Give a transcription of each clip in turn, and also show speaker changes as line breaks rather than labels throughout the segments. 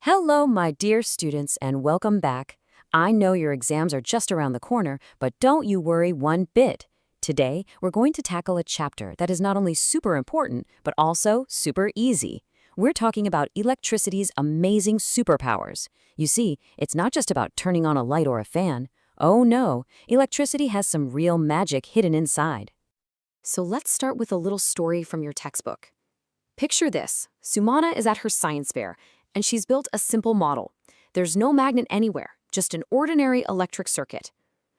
Hello, my dear students, and welcome back. I know your exams are just around the corner, but don't you worry one bit. Today, we're going to tackle a chapter that is not only super important, but also super easy. We're talking about electricity's amazing superpowers. You see, it's not just about turning on a light or a fan. Oh no, electricity has some real magic hidden inside. So let's start with a little story from your textbook. Picture this. Sumana is at her science fair, and she's built a simple model. There's no magnet anywhere, just an ordinary electric circuit.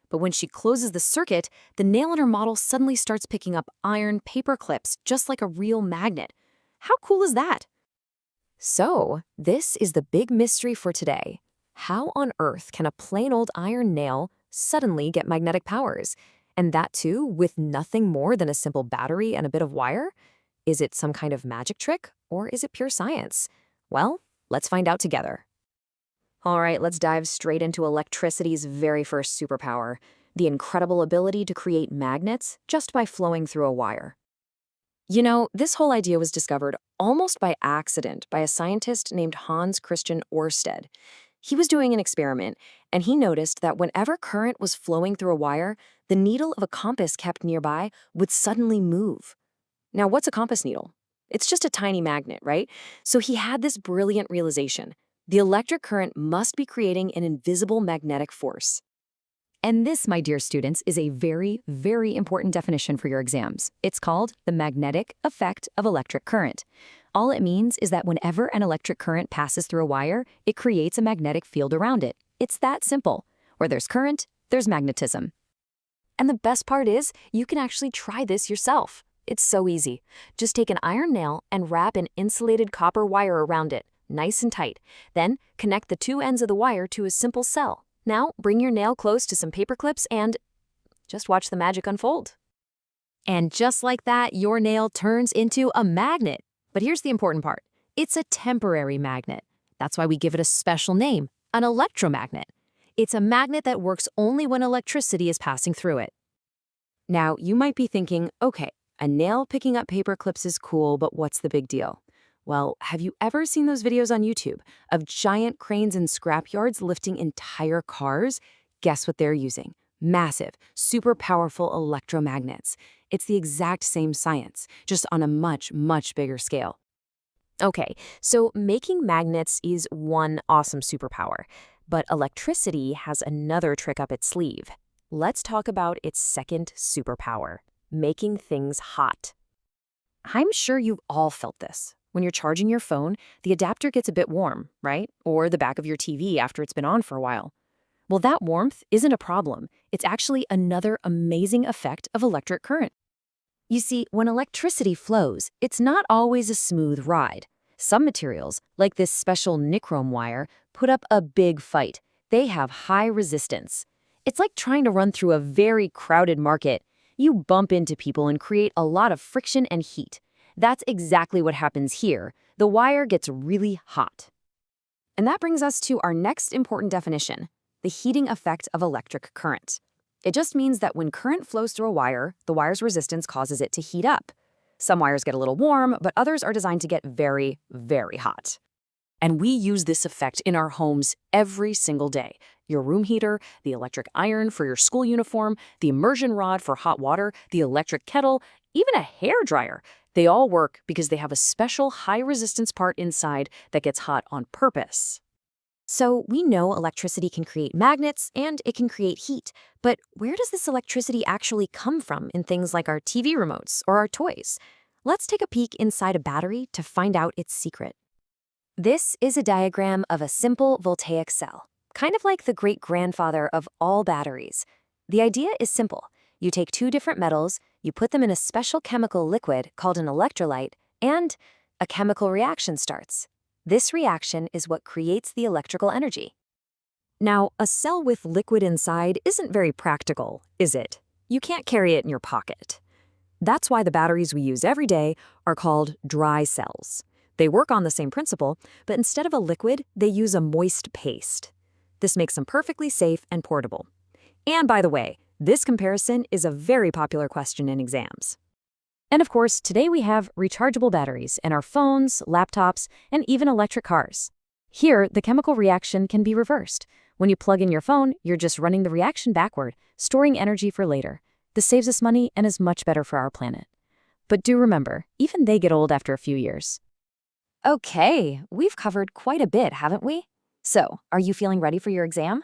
But when she closes the circuit, the nail in her model suddenly starts picking up iron paper clips, just like a real magnet. How cool is that? So, this is the big mystery for today. How on earth can a plain old iron nail suddenly get magnetic powers? And that too, with nothing more than a simple battery and a bit of wire? Is it some kind of magic trick, or is it pure science? Well, let's find out together. All right, let's dive straight into electricity's very first superpower, the incredible ability to create magnets just by flowing through a wire. You know, this whole idea was discovered almost by accident by a scientist named Hans Christian Oersted. He was doing an experiment, and he noticed that whenever current was flowing through a wire, the needle of a compass kept nearby would suddenly move. Now, what's a compass needle? It's just a tiny magnet, right? So he had this brilliant realization. The electric current must be creating an invisible magnetic force. And this, my dear students, is a very, very important definition for your exams. It's called the magnetic effect of electric current. All it means is that whenever an electric current passes through a wire, it creates a magnetic field around it. It's that simple. Where there's current, there's magnetism. And the best part is, you can actually try this yourself. It's so easy. Just take an iron nail and wrap an insulated copper wire around it, nice and tight. Then, connect the two ends of the wire to a simple cell. Now, bring your nail close to some paper clips and just watch the magic unfold. And just like that, your nail turns into a magnet. But here's the important part. It's a temporary magnet. That's why we give it a special name, an electromagnet. It's a magnet that works only when electricity is passing through it. Now, you might be thinking, okay, a nail picking up paper clips is cool, but what's the big deal? Well, have you ever seen those videos on YouTube of giant cranes in scrapyards lifting entire cars? Guess what they're using? Massive, super powerful electromagnets. It's the exact same science, just on a much, much bigger scale. Okay, so making magnets is one awesome superpower, but electricity has another trick up its sleeve. Let's talk about its second superpower, making things hot. I'm sure you've all felt this. When you're charging your phone, the adapter gets a bit warm, right? Or the back of your TV after it's been on for a while. Well, that warmth isn't a problem. It's actually another amazing effect of electric current. You see, when electricity flows, it's not always a smooth ride. Some materials, like this special nichrome wire, put up a big fight. They have high resistance. It's like trying to run through a very crowded market. You bump into people and create a lot of friction and heat. That's exactly what happens here. The wire gets really hot. And that brings us to our next important definition, the heating effect of electric current. It just means that when current flows through a wire, the wire's resistance causes it to heat up. Some wires get a little warm, but others are designed to get very, very hot. And we use this effect in our homes every single day. Your room heater, the electric iron for your school uniform, the immersion rod for hot water, the electric kettle, even a hairdryer. They all work because they have a special high-resistance part inside that gets hot on purpose. So we know electricity can create magnets and it can create heat, but where does this electricity actually come from in things like our TV remotes or our toys? Let's take a peek inside a battery to find out its secret. This is a diagram of a simple Voltaic cell, kind of like the great-grandfather of all batteries. The idea is simple. You take two different metals, you put them in a special chemical liquid called an electrolyte, and a chemical reaction starts. This reaction is what creates the electrical energy. Now, a cell with liquid inside isn't very practical, is it? You can't carry it in your pocket. That's why the batteries we use every day are called dry cells. They work on the same principle, but instead of a liquid, they use a moist paste. This makes them perfectly safe and portable. And by the way, this comparison is a very popular question in exams. And of course, today we have rechargeable batteries in our phones, laptops, and even electric cars. Here, the chemical reaction can be reversed. When you plug in your phone, you're just running the reaction backward, storing energy for later. This saves us money and is much better for our planet. But do remember, even they get old after a few years. Okay, we've covered quite a bit, haven't we? So, are you feeling ready for your exam?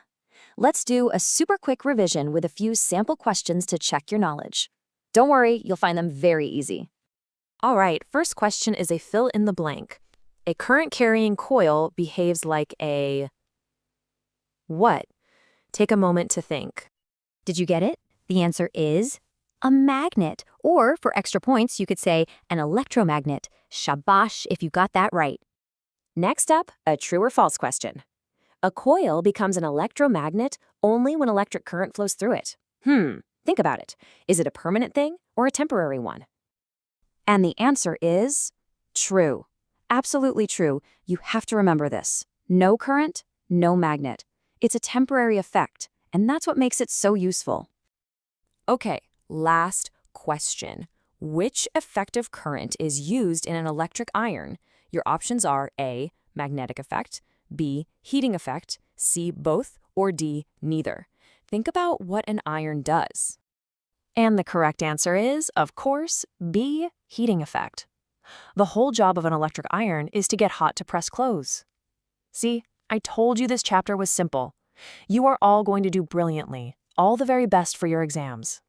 Let's do a super quick revision with a few sample questions to check your knowledge. Don't worry, you'll find them very easy. All right, first question is a fill in the blank. A current-carrying coil behaves like a... what? Take a moment to think.
Did you get it? The answer is a magnet. Or, for extra points, you could say an electromagnet. Shabash if you got that right.
Next up, a true or false question. A coil becomes an electromagnet only when electric current flows through it. Think about it. Is it a permanent thing or a temporary one? And the answer is true. Absolutely true. You have to remember this. No current, no magnet. It's a temporary effect, and that's what makes it so useful. Okay, last question. Which effective current is used in an electric iron? Your options are A, magnetic effect, B, heating effect, C, both, or D, neither. Think about what an iron does. And the correct answer is, of course, B, heating effect. The whole job of an electric iron is to get hot to press clothes. See, I told you this chapter was simple. You are all going to do brilliantly. All the very best for your exams.